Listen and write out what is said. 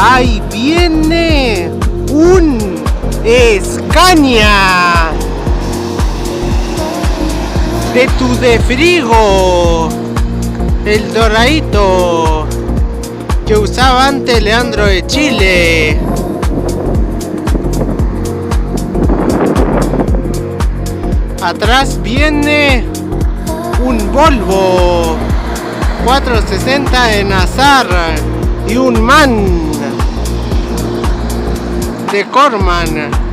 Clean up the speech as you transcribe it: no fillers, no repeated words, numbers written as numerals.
Ahí viene un Scania de tu de Frigo, el doradito que usaba antes Leandro de Chile. Atrás viene un Volvo 460 de Nazar y un MAN de Corman.